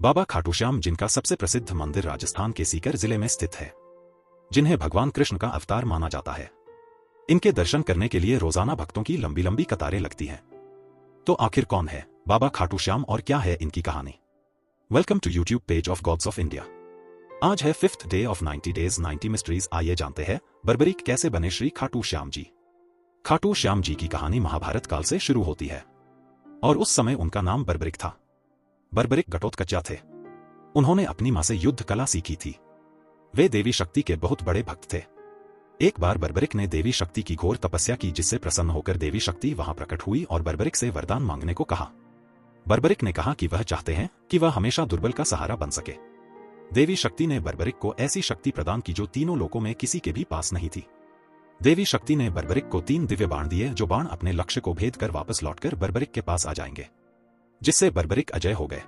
बाबा खाटू श्याम, जिनका सबसे प्रसिद्ध मंदिर राजस्थान के सीकर जिले में स्थित है, जिन्हें भगवान कृष्ण का अवतार माना जाता है। इनके दर्शन करने के लिए रोजाना भक्तों की लंबी लंबी कतारें लगती हैं। तो आखिर कौन है बाबा खाटू श्याम और क्या है इनकी कहानी? Welcome to YouTube page of gods of India. आज है 5th day of 90 days 90 mysteries. आइए जानते हैं बर्बरीक कैसे बने श्री खाटू श्याम जी। खाटू श्याम जी की कहानी महाभारत काल से शुरू होती है और उस समय उनका नाम बर्बरीक था। बर्बरीक घटोत्कच थे। उन्होंने अपनी मां से युद्ध कला सीखी थी। वे देवी शक्ति के बहुत बड़े भक्त थे। एक बार बर्बरीक ने देवी शक्ति की घोर तपस्या की, जिससे प्रसन्न होकर देवी शक्ति वहां प्रकट हुई और बर्बरीक से वरदान मांगने को कहा। बर्बरीक ने कहा कि वह चाहते हैं कि वह हमेशा दुर्बल का सहारा बन सके। देवी शक्ति ने बर्बरीक को ऐसी शक्ति प्रदान की जो तीनों लोकों में किसी के भी पास नहीं थी। देवी शक्ति ने बर्बरीक को 3 दिव्य बाण दिए, जो बाण अपने लक्ष्य को भेद कर वापस लौटकर बर्बरीक के पास आ जाएंगे, जिससे बर्बरीक अजय हो गए।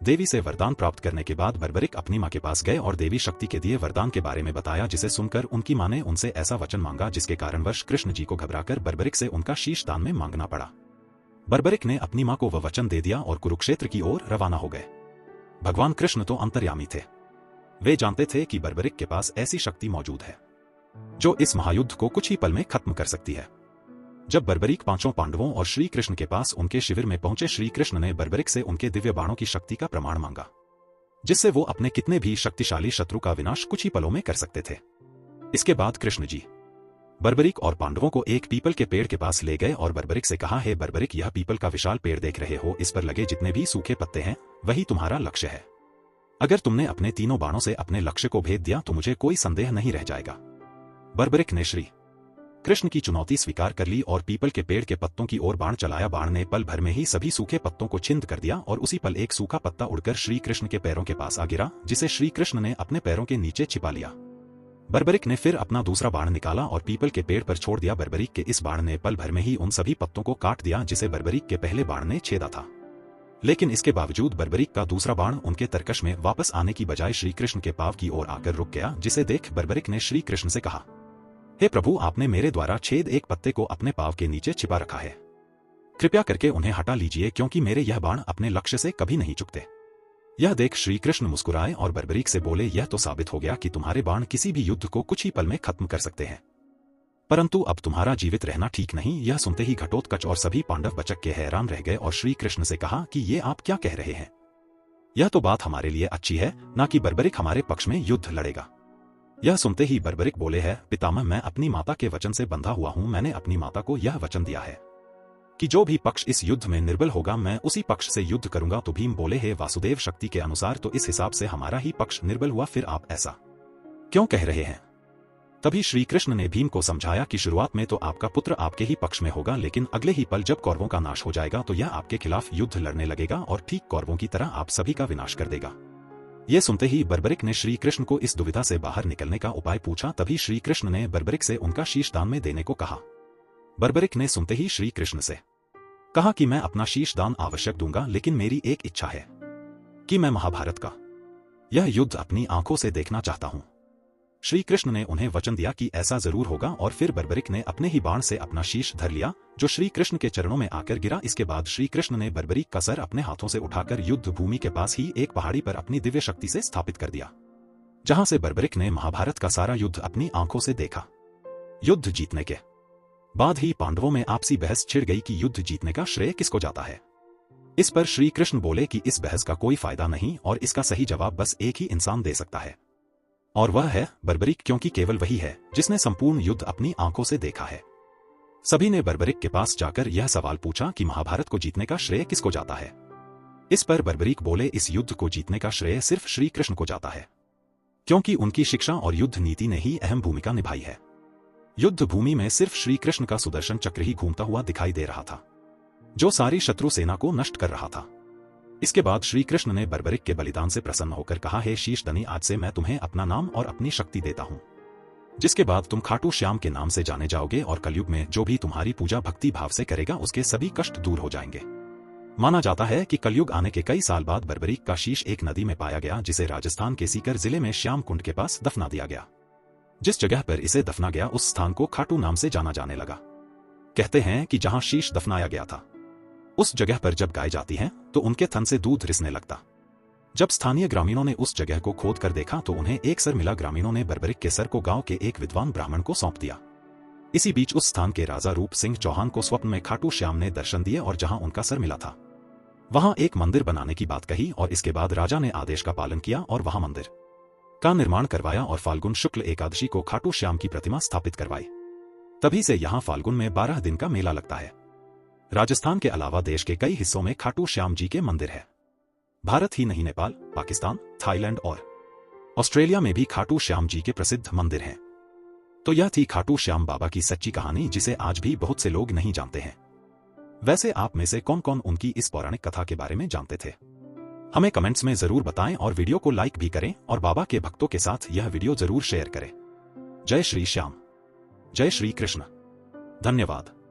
देवी से वरदान प्राप्त करने के बाद बर्बरीक अपनी मां के पास गए और देवी शक्ति के दिए वरदान के बारे में बताया, जिसे सुनकर उनकी मां ने उनसे ऐसा वचन मांगा जिसके कारणवश कृष्ण जी को घबराकर बर्बरीक से उनका शीश दान में मांगना पड़ा। बर्बरीक ने अपनी मां को वह वचन दे दिया और कुरुक्षेत्र की ओर रवाना हो गए। भगवान कृष्ण तो अंतर्यामी थे। वे जानते थे कि बर्बरीक के पास ऐसी शक्ति मौजूद है जो इस महायुद्ध को कुछ ही पल में खत्म कर सकती है। जब बर्बरीक 5 पांडवों और श्री कृष्ण के पास उनके शिविर में पहुंचे, श्री कृष्ण ने बर्बरीक से उनके दिव्य बाणों की शक्ति का प्रमाण मांगा, जिससे वो अपने कितने भी शक्तिशाली शत्रु का विनाश कुछ ही पलों में कर सकते थे। इसके बाद कृष्ण जी बर्बरीक और पांडवों को एक पीपल के पेड़ के पास ले गए और बर्बरीक से कहा, हे बर्बरीक, यह पीपल का विशाल पेड़ देख रहे हो, इस पर लगे जितने भी सूखे पत्ते हैं वही तुम्हारा लक्ष्य है। अगर तुमने अपने तीनों बाणों से अपने लक्ष्य को भेद दिया तो मुझे कोई संदेह नहीं रह जाएगा। बर्बरीक ने श्री कृष्ण की चुनौती स्वीकार कर ली और पीपल के पेड़ के पत्तों की ओर बाण चलाया। बाण ने पल भर में ही सभी सूखे पत्तों को छिंद कर दिया और उसी पल एक सूखा पत्ता उड़कर श्री कृष्ण के पैरों के पास आ गिरा, जिसे श्री कृष्ण ने अपने पैरों के नीचे छिपा लिया। बर्बरीक ने फिर अपना दूसरा बाण निकाला और पीपल के पेड़ पर छोड़ दिया। बर्बरीक के इस बाण ने पल भर में ही उन सभी पत्तों को काट दिया जिसे बर्बरीक के पहले बाण ने छेदा था। लेकिन इसके बावजूद बर्बरीक का दूसरा बाण उनके तरकश में वापस आने की बजाय श्री कृष्ण के पांव की ओर आकर रुक गया, जिसे देख बर्बरीक ने श्री कृष्ण से कहा, हे प्रभु, आपने मेरे द्वारा छेद एक पत्ते को अपने पांव के नीचे छिपा रखा है। कृपया करके उन्हें हटा लीजिए, क्योंकि मेरे यह बाण अपने लक्ष्य से कभी नहीं चुकते। यह देख श्री कृष्ण मुस्कुराए और बर्बरीक से बोले, यह तो साबित हो गया कि तुम्हारे बाण किसी भी युद्ध को कुछ ही पल में खत्म कर सकते हैं, परंतु अब तुम्हारा जीवित रहना ठीक नहीं। यह सुनते ही घटोत्कच और सभी पांडव बचक के हैरान रह गए और श्री कृष्ण से कहा कि ये आप क्या कह रहे हैं? यह तो बात हमारे लिए अच्छी है, ना कि बर्बरीक हमारे पक्ष में युद्ध लड़ेगा। यह सुनते ही बर्बरीक बोले, है पितामह, मैं अपनी माता के वचन से बंधा हुआ हूं। मैंने अपनी माता को यह वचन दिया है कि जो भी पक्ष इस युद्ध में निर्बल होगा मैं उसी पक्ष से युद्ध करूंगा। तो भीम बोले, हे वासुदेव, शक्ति के अनुसार तो इस हिसाब से हमारा ही पक्ष निर्बल हुआ, फिर आप ऐसा क्यों कह रहे हैं? तभी श्री कृष्ण ने भीम को समझाया कि शुरुआत में तो आपका पुत्र आपके ही पक्ष में होगा, लेकिन अगले ही पल जब कौरवों का नाश हो जाएगा तो यह आपके खिलाफ युद्ध लड़ने लगेगा और ठीक कौरवों की तरह आप सभी का विनाश कर देगा। यह सुनते ही बर्बरीक ने श्री कृष्ण को इस दुविधा से बाहर निकलने का उपाय पूछा। तभी श्री कृष्ण ने बर्बरीक से उनका शीश दान में देने को कहा। बर्बरीक ने सुनते ही श्री कृष्ण से कहा कि मैं अपना शीश दान आवश्यक दूंगा, लेकिन मेरी एक इच्छा है कि मैं महाभारत का यह युद्ध अपनी आंखों से देखना चाहता हूं। श्री कृष्ण ने उन्हें वचन दिया कि ऐसा जरूर होगा और फिर बर्बरीक ने अपने ही बाण से अपना शीश धर लिया, जो श्री कृष्ण के चरणों में आकर गिरा। इसके बाद श्री कृष्ण ने बर्बरीक का सर अपने हाथों से उठाकर युद्ध भूमि के पास ही एक पहाड़ी पर अपनी दिव्य शक्ति से स्थापित कर दिया, जहां से बर्बरीक ने महाभारत का सारा युद्ध अपनी आंखों से देखा। युद्ध जीतने के बाद ही पांडवों में आपसी बहस छिड़ गई कि युद्ध जीतने का श्रेय किसको जाता है। इस पर श्री कृष्ण बोले कि इस बहस का कोई फायदा नहीं और इसका सही जवाब बस एक ही इंसान दे सकता है, और वह है बर्बरीक, क्योंकि केवल वही है जिसने संपूर्ण युद्ध अपनी आंखों से देखा है। सभी ने बर्बरीक के पास जाकर यह सवाल पूछा कि महाभारत को जीतने का श्रेय किसको जाता है। इस पर बर्बरीक बोले, इस युद्ध को जीतने का श्रेय सिर्फ श्री कृष्ण को जाता है, क्योंकि उनकी शिक्षा और युद्ध नीति ने ही अहम भूमिका निभाई है। युद्ध भूमि में सिर्फ श्री कृष्ण का सुदर्शन चक्र ही घूमता हुआ दिखाई दे रहा था, जो सारी शत्रु सेना को नष्ट कर रहा था। इसके बाद श्री कृष्ण ने बर्बरीक के बलिदान से प्रसन्न होकर कहा, हे शीशधनी, आज से मैं तुम्हें अपना नाम और अपनी शक्ति देता हूं, जिसके बाद तुम खाटू श्याम के नाम से जाने जाओगे और कलयुग में जो भी तुम्हारी पूजा भक्ति भाव से करेगा उसके सभी कष्ट दूर हो जाएंगे। माना जाता है कि कलयुग आने के कई साल बाद बर्बरीक का शीश एक नदी में पाया गया, जिसे राजस्थान के सीकर जिले में श्याम कुंड के पास दफना दिया गया। जिस जगह पर इसे दफना गया उस स्थान को खाटू नाम से जाना जाने लगा। कहते हैं कि जहां शीश दफनाया गया था उस जगह पर जब गाय जाती हैं तो उनके थन से दूध रिसने लगता। जब स्थानीय ग्रामीणों ने उस जगह को खोद कर देखा तो उन्हें एक सर मिला। ग्रामीणों ने बर्बरिक के सर को गांव के एक विद्वान ब्राह्मण को सौंप दिया। इसी बीच उस स्थान के राजा रूप सिंह चौहान को स्वप्न में खाटू श्याम ने दर्शन दिए और जहां उनका सर मिला था वहां एक मंदिर बनाने की बात कही और इसके बाद राजा ने आदेश का पालन किया और वहां मंदिर का निर्माण करवाया और फाल्गुन शुक्ल एकादशी को खाटू श्याम की प्रतिमा स्थापित करवाई। तभी से यहां फाल्गुन में 12 दिन का मेला लगता है। राजस्थान के अलावा देश के कई हिस्सों में खाटू श्याम जी के मंदिर है। भारत ही नहीं, नेपाल, पाकिस्तान, थाईलैंड और ऑस्ट्रेलिया में भी खाटू श्याम जी के प्रसिद्ध मंदिर हैं। तो यह थी खाटू श्याम बाबा की सच्ची कहानी, जिसे आज भी बहुत से लोग नहीं जानते हैं। वैसे आप में से कौन कौन उनकी इस पौराणिक कथा के बारे में जानते थे? हमें कमेंट्स में जरूर बताएं और वीडियो को लाइक भी करें और बाबा के भक्तों के साथ यह वीडियो जरूर शेयर करें। जय श्री श्याम, जय श्री कृष्ण। धन्यवाद।